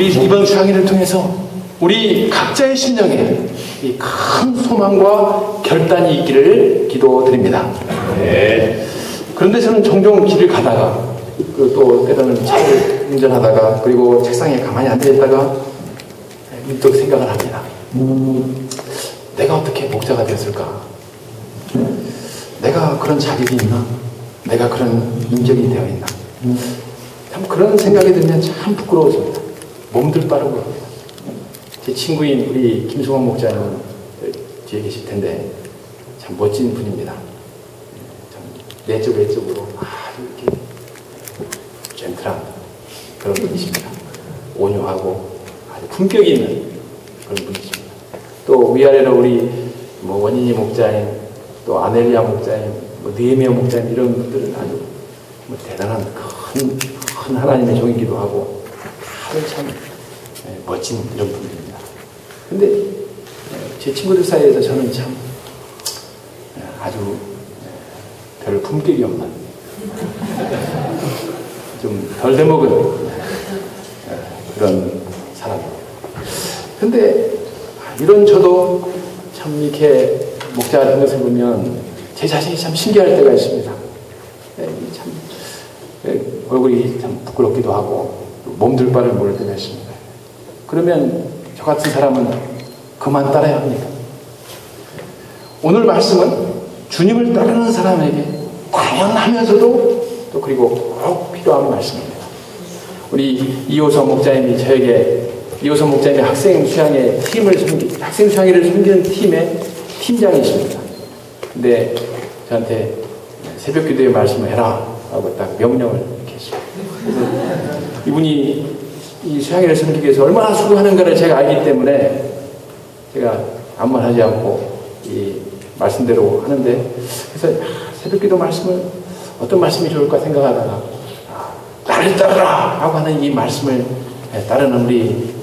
우리 이번 수양회를 통해서 우리 각자의 심령에 이 큰 소망과 결단이 있기를 기도드립니다. 네. 그런데 저는 종종 길을 가다가 또 때로는 차를 운전하다가 그리고 책상에 가만히 앉아있다가 문득 생각을 합니다. 내가 어떻게 목자가 되었을까? 내가 그런 자격이 있나? 내가 그런 인격이 되어 있나? 참 그런 생각이 들면 참 부끄러워집니다. 몸들 빠르고 합니다. 제 친구인 우리 김승원 목자는 뒤에 계실 텐데 참 멋진 분입니다. 참 내적으로 아주 이렇게 젠틀한 그런 분이십니다. 온유하고 아주 품격 있는 그런 분이십니다. 또 위아래로 우리 원인이 목자님, 또 아넬리아 목자님, 느헤미야 목자님 이런 분들은 아주 대단한 큰 하나님의 종이기도 하고 아주 참 멋진 이런 분들입니다. 근데 제 친구들 사이에서 저는 참 아주 별 품격이 없는 좀 덜 대먹은 그런 사람입니다. 근데 이런 저도 참 이렇게 목자하는 것을 보면 제 자신이 참 신기할 때가 있습니다. 참 얼굴이 참 부끄럽기도 하고 몸둘 바를 모를 때가 있습니다. 그러면 저 같은 사람은 그만 따라야 합니까? 오늘 말씀은 주님을 따르는 사람에게 당연하면서도 또 그리고 꼭 필요한 말씀입니다. 우리 이호서 목자님이 저에게 이호서 목자님이 학생 수양회를 섬기는 팀의 팀장이십니다. 근데 저한테 새벽 기도에 말씀을 해라 하고 딱 명령을 이렇게 했습니다. 이분이 이 수양회를 섬기기 위해서 얼마나 수고하는가를 제가 알기 때문에 제가 아무 말 하지 않고 이 말씀대로 하는데, 그래서 새벽 기도 말씀을 어떤 말씀이 좋을까 생각하다가 나를 따르라 하고 하는 이 말씀을 따르는 우리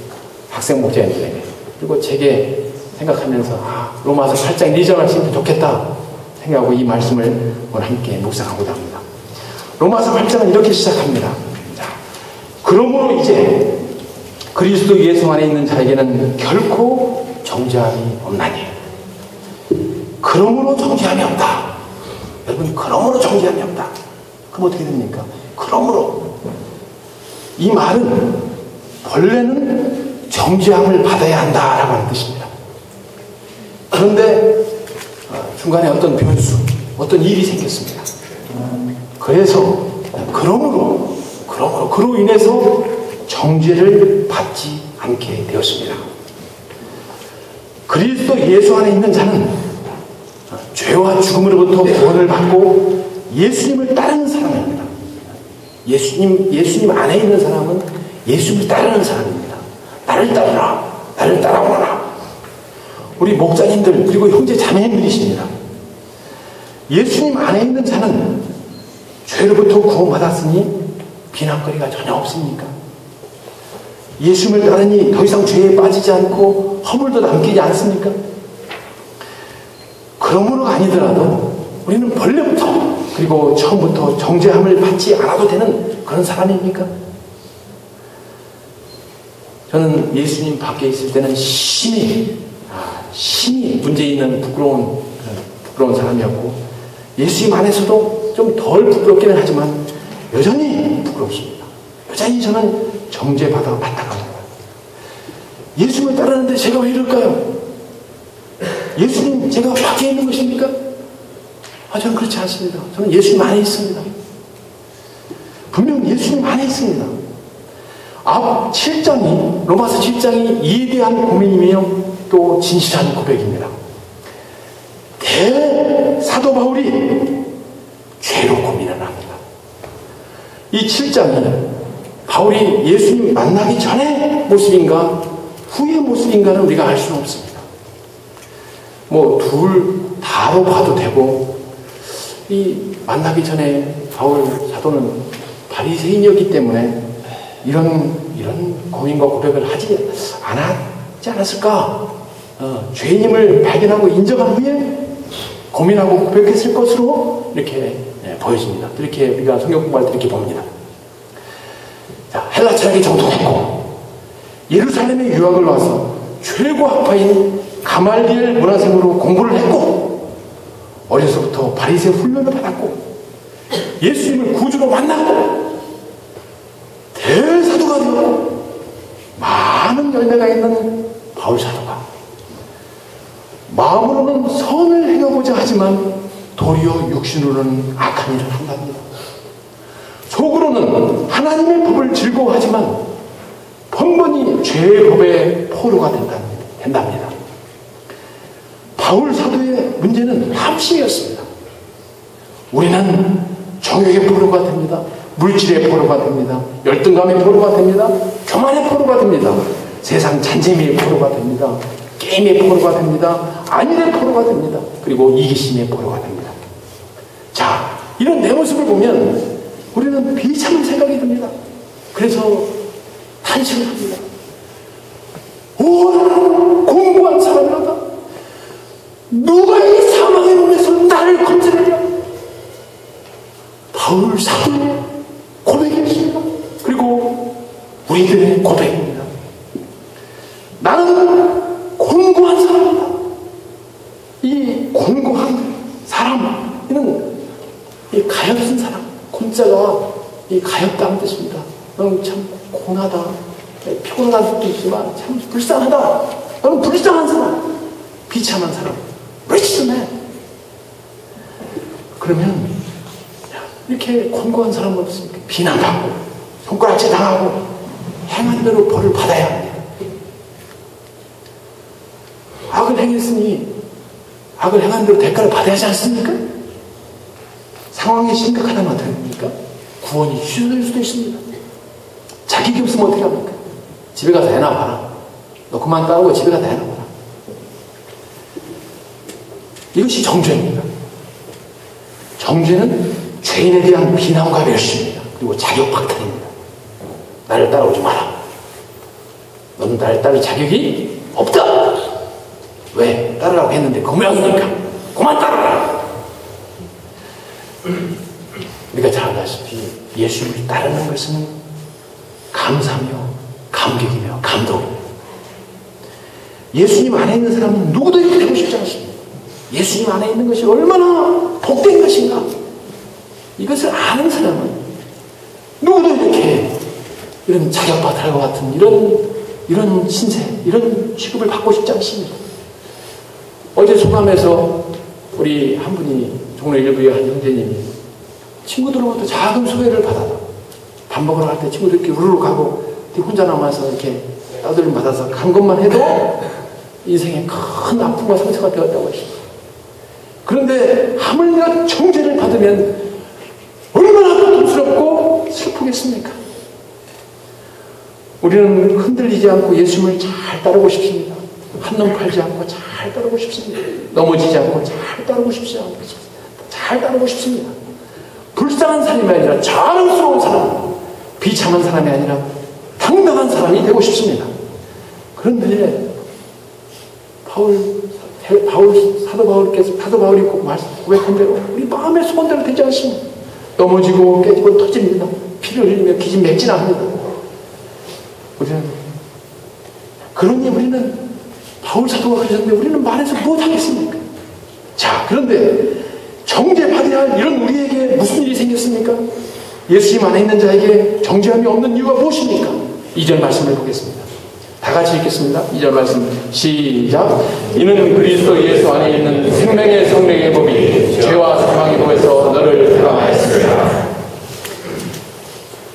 학생 목자님들에게, 그리고 제게 생각하면서 로마서 8장 2절 말씀이 좋겠다 생각하고 이 말씀을 오늘 함께 묵상하고자 합니다. 로마서 8장은 이렇게 시작합니다. 그러므로 이제 그리스도 예수 안에 있는 자에게는 결코 정죄함이 없나니. 그러므로 정죄함이 없다. 여러분, 그러므로 정죄함이 없다. 그럼 어떻게 됩니까? 그러므로. 이 말은 본래는 정죄함을 받아야 한다라고 하는 뜻입니다. 그런데 중간에 어떤 변수, 어떤 일이 생겼습니다. 그래서 그로 인해서 정죄를 받지 않게 되었습니다. 그리스도 예수 안에 있는 자는 죄와 죽음으로부터 구원을 받고 예수님을 따르는 사람입니다. 예수님 안에 있는 사람은 예수님을 따르는 사람입니다. 나를 따르라, 나를 따라오라. 우리 목자님들 그리고 형제 자매님들이십니다. 예수님 안에 있는 자는 죄로부터 구원받았으니 비난거리가 전혀 없습니까? 예수님을 따르니 더 이상 죄에 빠지지 않고 허물도 남기지 않습니까? 그러므로 아니더라도 우리는 본래부터 그리고 처음부터 정죄함을 받지 않아도 되는 그런 사람입니까? 저는 예수님 밖에 있을 때는 심히 문제 있는 부끄러운 사람이었고, 예수님 안에서도 좀 덜 부끄럽기는 하지만 여전히 부끄럽습니다. 여전히 저는 정죄받아 마땅합니다. 예수님을 따르는데 제가 왜 이럴까요? 예수님 제가 밖에 있는 것입니까? 저는 그렇지 않습니다. 저는 예수님 안에 있습니다. 분명 예수님 안에 있습니다. 앞 7장이, 로마서 7장이 이에 대한 고민이며 또 진실한 고백입니다. 사도 바울이 죄로 고민을 합니다. 이 7장은 바울이 예수님 만나기 전의 모습인가 후의 모습인가는 우리가 알 수는 없습니다. 둘 다로 봐도 되고, 이 만나기 전에 바울 사도는 바리새인이었기 때문에 이런 고민과 고백을 하지 않았지 않았을까? 죄인임을 발견하고 인정한 후에 고민하고 고백했을 것으로 이렇게 보여집니다. 이렇게 우리가 성경 공부할 때 이렇게 봅니다. 자, 헬라 철학에 정통했고 예루살렘에 유학을 와서 최고 학파인 가말리엘 문화생으로 공부를 했고, 어려서부터 바리새 훈련을 받았고, 예수님을 구주로 만났고, 대사도가 되었고, 많은 열매가 있는 바울 사도가 마음으로는 선을 행하고자 하지만 도리어 육신으로는 악한 일을 한답니다. 속으로는 하나님의 법을 즐거워하지만 번번이 죄의 법의 포로가 된답니다. 바울 사도의 문제는 합심이었습니다. 우리는 정욕의 포로가 됩니다. 물질의 포로가 됩니다. 열등감의 포로가 됩니다. 교만의 포로가 됩니다. 세상 잔재미의 포로가 됩니다. 게임의 포로가 됩니다. 안일의 포로가 됩니다. 그리고 이기심의 포로가 됩니다. 자, 이런 내 모습을 보면 우리는 비참한 생각이 듭니다. 그래서 탄식을 합니다. 오, 나는 공부한 사람이라다. 누가 이 사망의 몸에서 나를 건져내랴. 바울 사도의 고백이었습니다. 그리고 우리들의 고백입니다. 나는 공고한 사람이다. 이 공고한 사람은 이 가엾은 사람, 곤자가 이 가엾다는 뜻입니다. 너는 참 고나다, 피곤한 것도 있지만 참 불쌍하다. 너는 불쌍한 사람, 비참한 사람, wretched man. 그러면 이렇게 공고한 사람은 어떻습니까? 비난받고 손가락질 당하고 행한 대로 벌을 받아야 합니다. 악을 행했으니 악을 행한 대로 대가를 받아야 하지 않습니까? 상황이 심각하다면 어떻게 합니까? 구원이 취소될 수도 있습니다. 자격이 없으면 어떻게 합니까? 집에 가서 해나 봐라. 너 그만 따르고 집에 가서 해나 봐라. 이것이 정죄입니다. 정죄는 죄인에 대한 비난과 멸시입니다. 그리고 자격 박탈입니다. 나를 따라오지 마라. 너는 나를 따를 자격이 없다. 왜? 따르라고 했는데 그 모양이니까 그만 따르라. 우리가 잘 알다시피 예수님을 따르는 것은 감사며 감격이며 감동입니다. 예수님 안에 있는 사람은 누구도 이렇게 되고 싶지 않습니다. 예수님 안에 있는 것이 얼마나 복된 것인가, 이것을 아는 사람은 누구도 이렇게 이런 자격박탈과 같은 이런 신세, 이런 취급을 받고 싶지 않습니다. 어제 소감에서 우리 한 분이 종로 일부의 한 형제님이 친구들로부터 작은 소외를 받아서 밥 먹으러 갈 때 친구들끼리 우르르 가고 혼자 남아서 이렇게 따돌림 받아서 간 것만 해도 인생에 큰 아픔과 상처가 되었다고 했습니다. 그런데 하물며 정죄를 받으면 얼마나 고통스럽고 슬프겠습니까? 우리는 흔들리지 않고 예수님을 잘 따르고 싶습니다. 한눈 팔지 않고 잘 따르고 싶습니다. 넘어지지 않고 잘 따르고 싶습니다. 불쌍한 사람이 아니라 자랑스러운 사람, 비참한 사람이 아니라 당당한 사람이 되고 싶습니다. 그런데 사도 바울이 꼭 고백한 대로 우리 마음의 소원대로 되지 않습니다. 넘어지고 깨지고 터집니다. 피를 흘리며 기진 맺진합니다. 그러니 우리는 바울 사도가 그러셨는데 우리는 말해서 무엇하겠습니까? 자, 그런데 정죄받아야 할 이런 우리에게 무슨 일이 생겼습니까? 예수님 안에 있는 자에게 정죄함이 없는 이유가 무엇입니까? 2절 말씀을 보겠습니다. 다 같이 읽겠습니다. 2절 말씀 시작. 이는 그리스도 예수 안에 있는 생명의 성령의 법이 죄와 사망의 법에서 너를 해방하였습니다.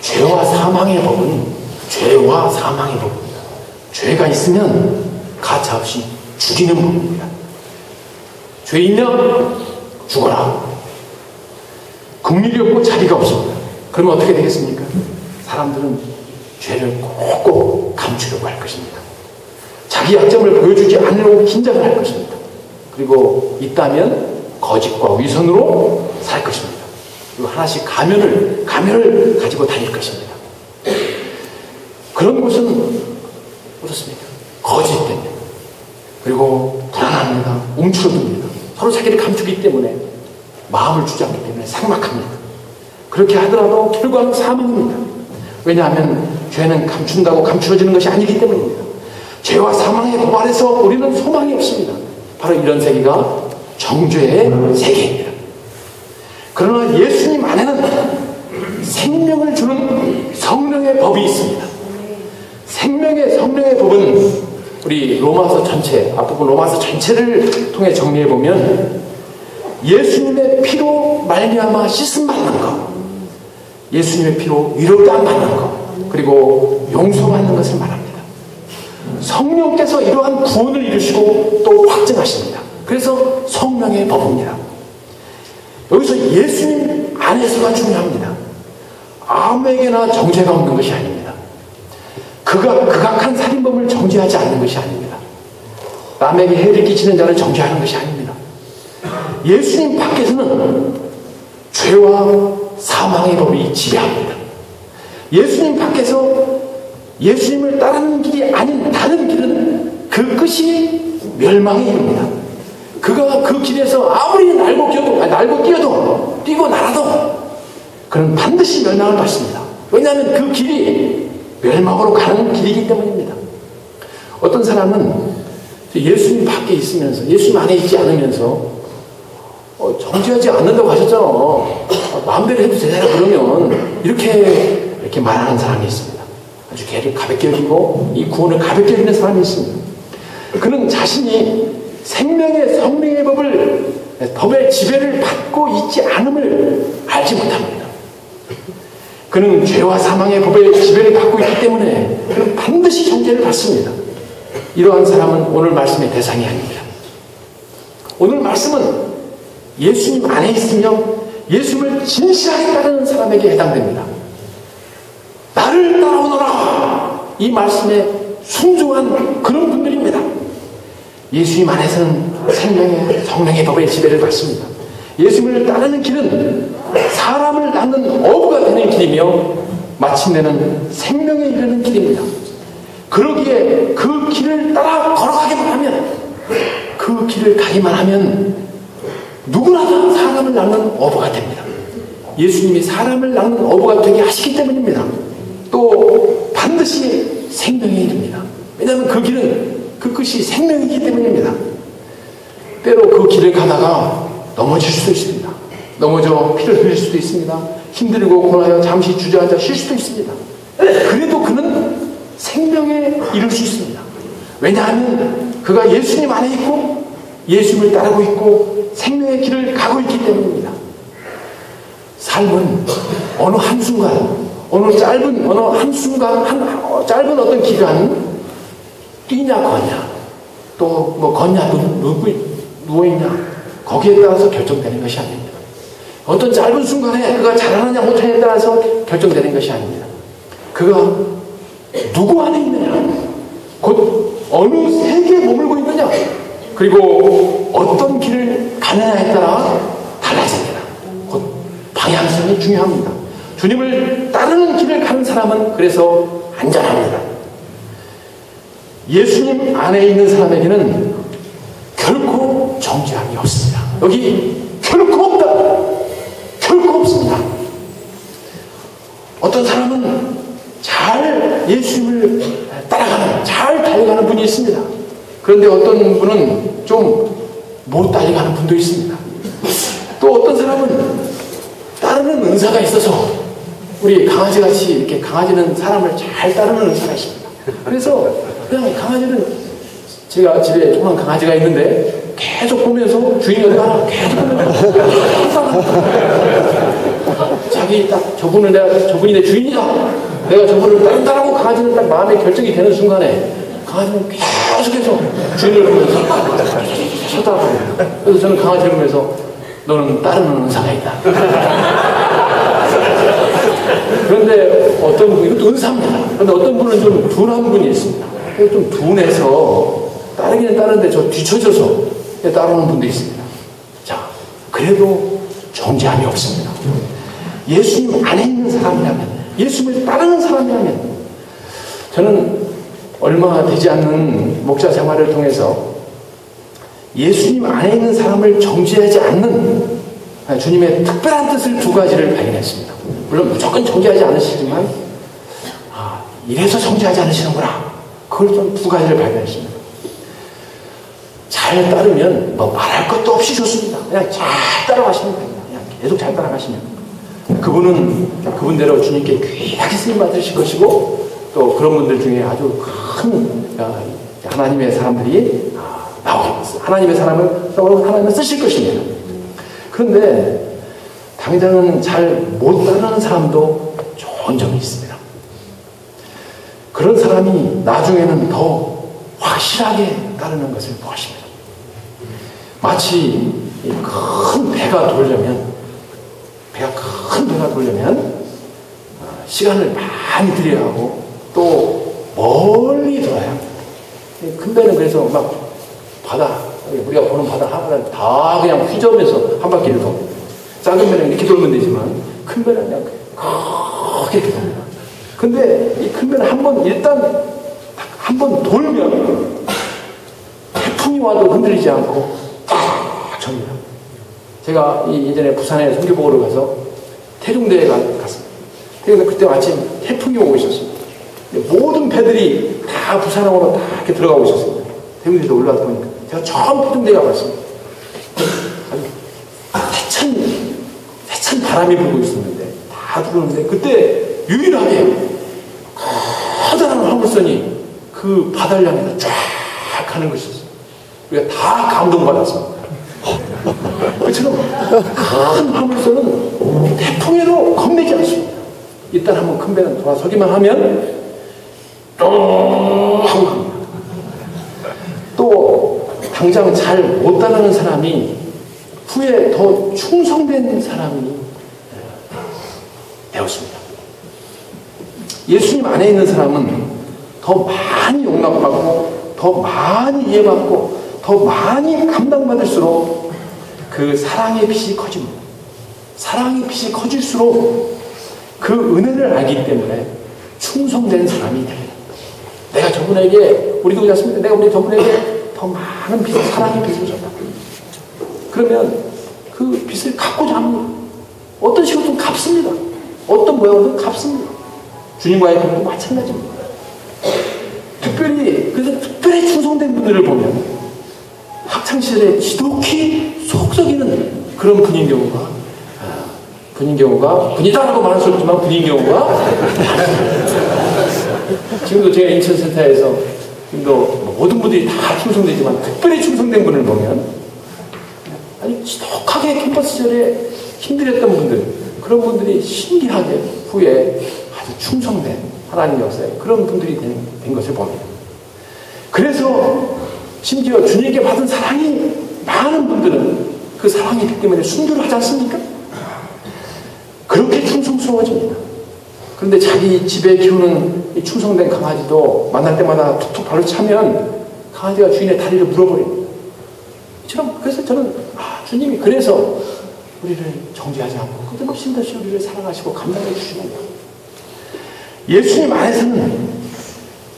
죄와 사망의 법은 죄와 사망의 법입니다. 죄가 있으면 가차없이 죽이는 법입니다. 죄 있냐? 죽어라. 긍휼이 없고 자비가 없습니다. 그러면 어떻게 되겠습니까? 사람들은 죄를 꼭꼭 감추려고 할 것입니다. 자기 약점을 보여주지 않으려고 긴장을 할 것입니다. 그리고 있다면 거짓과 위선으로 살 것입니다. 그리고 하나씩 가면을 가지고 다닐 것입니다. 그런 것은 어떻습니까? 거짓 때문에. 그리고 불안합니다. 움츠러듭니다. 서로 자기를 감추기 때문에 마음을 주지 않기 때문에 삭막합니다. 그렇게 하더라도 결과는 사망입니다. 왜냐하면 죄는 감춘다고 감추어지는 것이 아니기 때문입니다. 죄와 사망의 법 아래서 우리는 소망이 없습니다. 바로 이런 세계가 정죄의 세계입니다. 그러나 예수님 안에는 생명을 주는 성령의 법이 있습니다. 성령의 법은 우리 로마서 전체, 앞부분 로마서 전체를 통해 정리해보면 예수님의 피로 말미암아 씻음 받는 것, 예수님의 피로 위로감 받는 것, 그리고 용서받는 것을 말합니다. 성령께서 이러한 구원을 이루시고 또 확증하십니다. 그래서 성령의 법입니다. 여기서 예수님 안에서가 중요합니다. 아무에게나 정죄가 없는 것이 아닙니다. 극악한 살인범을 정죄하지 않는 것이 아닙니다. 남에게 해를 끼치는 자를 정죄하는 것이 아닙니다. 예수님 밖에서는 죄와 사망의 법이 지배합니다. 예수님 밖에서 예수님을 따르는 길이 아닌 다른 길은 그 끝이 멸망에 이릅니다. 그가 그 길에서 아무리 날고 뛰고 날아도 그는 반드시 멸망을 받습니다. 왜냐하면 그 길이 멸망으로 가는 길이기 때문입니다. 어떤 사람은 예수님 밖에 있으면서, 예수님 안에 있지 않으면서 정죄하지 않는다고 하셨잖아. 마음대로 해도 되잖아. 그러면 이렇게 말하는 사람이 있습니다. 아주 죄를 가볍게 여기고 이 구원을 가볍게 여기는 사람이 있습니다. 그는 자신이 생명의 성령의 법의 지배를 받고 있지 않음을 알지 못합니다. 그는 죄와 사망의 법의 지배를 받고 있기 때문에 그는 반드시 정죄를 받습니다. 이러한 사람은 오늘 말씀의 대상이 아닙니다. 오늘 말씀은 예수님 안에 있으며 예수님을 진실하게 따르는 사람에게 해당됩니다. 나를 따라오너라, 이 말씀에 순종한 그런 분들입니다. 예수님 안에서는 성령의 법의 지배를 받습니다. 예수님을 따르는 길은 사람을 낳는 어부가 되는 길이며 마침내는 생명에 이르는 길입니다. 그러기에 그 길을 따라 걸어가기만 하면, 그 길을 가기만 하면 누구나 다 사람을 낳는 어부가 됩니다. 예수님이 사람을 낳는 어부가 되게 하시기 때문입니다. 또 반드시 생명에 이릅니다. 왜냐하면 그 길은 그 끝이 생명이기 때문입니다. 때로 그 길을 가다가 넘어질 수도 있습니다. 넘어져 피를 흘릴 수도 있습니다. 힘들고 고나여 잠시 주저앉아 쉴 수도 있습니다. 그래도 그는 생명에 이를 수 있습니다. 왜냐하면 그가 예수님 안에 있고 예수님을 따르고 있고 생명의 길을 가고 있기 때문입니다. 삶은 어느 한순간, 짧은 어떤 기간 뛰냐 걷냐, 또 걷냐 누워있냐, 거기에 따라서 결정되는 것이 아닙니다. 어떤 짧은 순간에 그가 잘하느냐 못하느냐에 따라서 결정되는 것이 아닙니다. 그가 누구 안에 있느냐, 곧 어느 세계에 머물고 있느냐, 그리고 어떤 길을 가느냐에 따라 달라집니다. 곧 방향성이 중요합니다. 주님을 따르는 길을 가는 사람은 그래서 안전합니다. 예수님 안에 있는 사람에게는 결코 정죄함이 없습니다. 여기 결코 없다. 결코 없습니다. 어떤 사람은 잘 예수님을 따라가는, 잘 달려가는 분이 있습니다. 그런데 어떤 분은 좀 못 달려가는 분도 있습니다. 또 어떤 사람은 따르는 은사가 있어서, 우리 강아지같이 이렇게 강아지는 사람을 잘 따르는 은사가 있습니다. 그래서 그냥 강아지는, 제가 집에 조그만 강아지가 있는데 계속 보면서 주인이 어디 가나 계속 보면서 자기 딱 저분이 내 주인이다, 내가 저분을 따르고 강아지는 딱 마음의 결정이 되는 순간에 강아지는 계속해서 주인을 보면서 쳐다보고, 그래서 저는 강아지를 보면서 너는 따르는 은사가 있다. 그런데 어떤 분, 이것도 은사입니다. 그런데 어떤 분은 좀 둔한 분이 있습니다. 좀 둔해서 따르기는 따르는데 저 뒤쳐져서 따르는 분도 있습니다. 자, 그래도 정죄함이 없습니다. 예수님 안에 있는 사람이라면, 예수님을 따르는 사람이라면, 저는 얼마 되지 않는 목자 생활을 통해서 예수님 안에 있는 사람을 정죄하지 않는 주님의 특별한 뜻을 두 가지를 발견했습니다. 물론 무조건 정죄하지 않으시지만 이래서 정죄하지 않으시는구나. 그걸 좀 두 가지를 발견했습니다. 잘 따르면 뭐 말할 것도 없이 좋습니다. 그냥 잘 따라가시면 됩니다. 그냥 계속 잘 따라가시면 그분은 그분대로 주님께 귀하게 쓰임 받으실 것이고, 또 그런 분들 중에 아주 큰 하나님의 사람들이 나오겠어요. 하나님의 사람을 하나님은 쓰실 것입니다. 그런데 당장은 잘 못 따르는 사람도 좋은 점이 있습니다. 그런 사람이 나중에는 더 확실하게 따르는 것을 보십니다. 마치 큰 배가 돌려면 시간을 많이 들여야 하고 또 멀리 돌아야 합니다. 큰 배는 그래서 막 바다, 우리가 보는 바다 하나를 다 그냥 휘저으면서 한 바퀴를 도. 작은 배는 이렇게 돌면 되지만 큰 배는 그냥 그렇게 돕니다. 근데 이 큰 배는 한 번 돌면 태풍이 와도 흔들리지 않고 딱 접니다. 제가 예전에 부산에 선교복으로 가서 태종대에 갔습니다. 그런데 그때 마침 태풍이 오고 있었습니다. 모든 배들이 다 부산항으로 다 이렇게 들어가고 있었습니다. 태종대에서 올라와 보니까 제가 처음 태종대에 가봤습니다. 세찬 바람이 불고 있었는데 다 들어오는데 그때 유일하게 커다란 화물선이 그 바다를 향해서 쫙 가는 것이 있었어요. 우리가 다 감동받았습니다. 그처럼 큰 화물선은 태풍에도 겁내지 않습니다. 일단 한번 큰 배는 돌아서기만 하면 또 하고 갑니다. 또 당장 잘 못 따르는 사람이 후에 더 충성된 사람이 되었습니다. 예수님 안에 있는 사람은 더 많이 용납받고 더 많이 이해받고 더 많이 감당받을수록 그 사랑의 빛이 커집니다. 사랑의 빛이 커질수록 그 은혜를 알기 때문에 충성된 사람이 됩니다. 내가 저분에게, 우리도 그렇지 않습니까? 내가 우리 저분에게 더 많은 빛, 사랑의 빛을 줬다. 그러면 그 빛을 갖고자 합니다. 어떤 식으로든 갚습니다. 어떤 모양으로든 갚습니다. 주님과의 관계도 마찬가지입니다. 그래서 특별히 충성된 분들을 보면 학창시절에 지독히 속썩이는 그런 분인 경우가 분이다라고 말할 수 없지만 분인 경우가 지금도 제가 인천센터에서 지금도 모든 분들이 다 충성되지만 특별히 충성된 분을 보면 아니 지독하게 캠퍼스 시절에 힘들었던 분들, 그런 분들이 신기하게 후에 아주 충성된 하나님 역사에 그런 분들이 된 것을 봅니다. 그래서 심지어 주님께 받은 사랑이 많은 분들은 그 사랑이 있기 때문에 순교를 하지 않습니까? 그렇게 충성스러워집니다. 그런데 자기 집에 키우는 이 충성된 강아지도 만날 때마다 툭툭 발을 차면 강아지가 주인의 다리를 물어버립니다. 그래서 저는 주님이 그래서 우리를 정죄하지 않고 끝없이 우리를 사랑하시고 감당해 주시는구나. 예수님 안에서는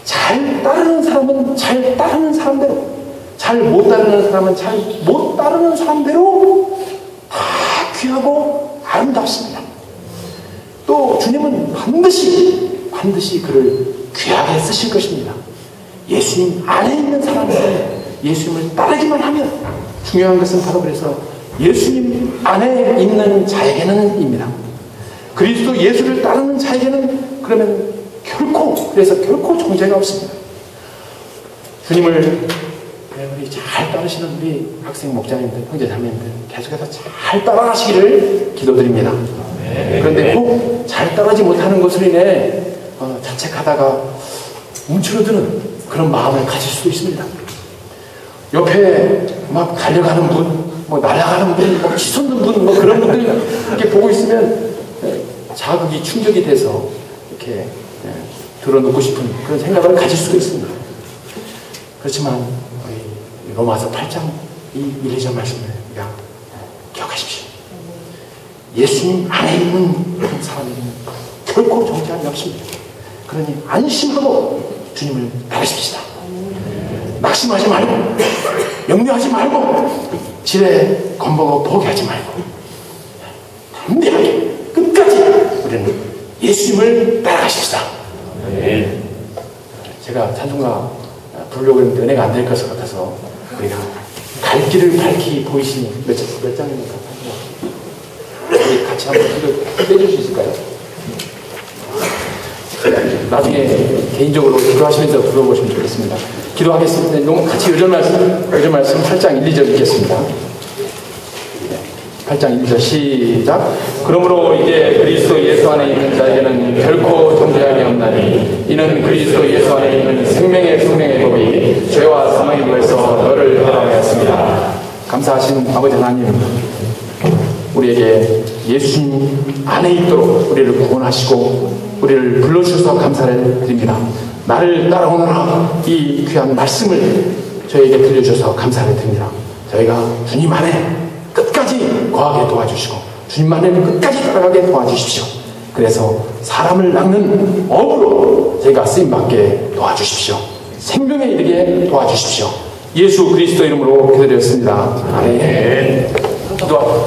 잘 따르는 사람은 잘 따르는 사람대로, 잘 못 따르는 사람은 잘 못 따르는 사람대로 다 귀하고 아름답습니다. 또 주님은 반드시 그를 귀하게 쓰실 것입니다. 예수님 안에 있는 사람은 예수님을 따르기만 하면, 중요한 것은 바로 그래서 예수님 안에 있는 자에게는입니다. 그리스도 예수를 따르는 자에게는 그러면 결코 정죄가 없습니다. 주님을 우리 잘 따르시는 우리 학생 목자님들, 형제 자매님들 계속해서 잘 따라가시기를 기도드립니다. 그런데 꼭 잘 따르지 못하는 것으로 인해 자책하다가 움츠러드는 그런 마음을 가질 수도 있습니다. 옆에 막 달려가는 분, 뭐 날아가는 분, 뭐 치솟는 분, 뭐 그런 분들 이렇게 보고 있으면 자극이 충족이 돼서 이렇게 들어놓고 싶은 그런 생각을 가질 수도 있습니다. 그렇지만 로마서 8장 1, 2절 말씀을 우리가 기억하십시오. 예수님 안에 있는 그런 사람에게는 결코 정죄함이 없습니다. 그러니 안심하고 주님을 따르십시다. 낙심하지 말고, 염려하지 말고, 지레 겁먹어 포기하지 말고, 담대하게 끝까지 우리는 예수님을 따라가십시다. 제가 찬송가 부르려고 했는데 은혜가 안 될 것 같아서 우리가 갈 길을 밝히 보이시니 몇 장입니까? 우리 같이 한번 빼줄 수 있을까요? 나중에 개인적으로 기도하시면서 불러보시면 좋겠습니다. 기도하겠습니다. 같이 요절 말씀 8장 1, 2절 읽겠습니다. 8장 1절 시작. 그러므로 이제 그리스도 예수 안에 있는 자에게는 결코 정죄함이 없나니 이는 그리스도 예수 안에 있는 생명의 법이 죄와 사망의 법에서 너를 해방하였습니다. 감사하신 아버지 하나님, 우리에게 예수님 안에 있도록 우리를 구원하시고 우리를 불러주셔서 감사를 드립니다. 나를 따라오너라, 이 귀한 말씀을 저에게 들려주셔서 감사를 드립니다. 저희가 주님 안에 끝까지 거하게 도와주시고 주님 안에 끝까지 따라가게 도와주십시오. 그래서 사람을 낚는 업으로 저희가 쓰임받게 도와주십시오. 생명에 이르게 도와주십시오. 예수 그리스도 이름으로 기도드렸습니다. 아멘. 기도하고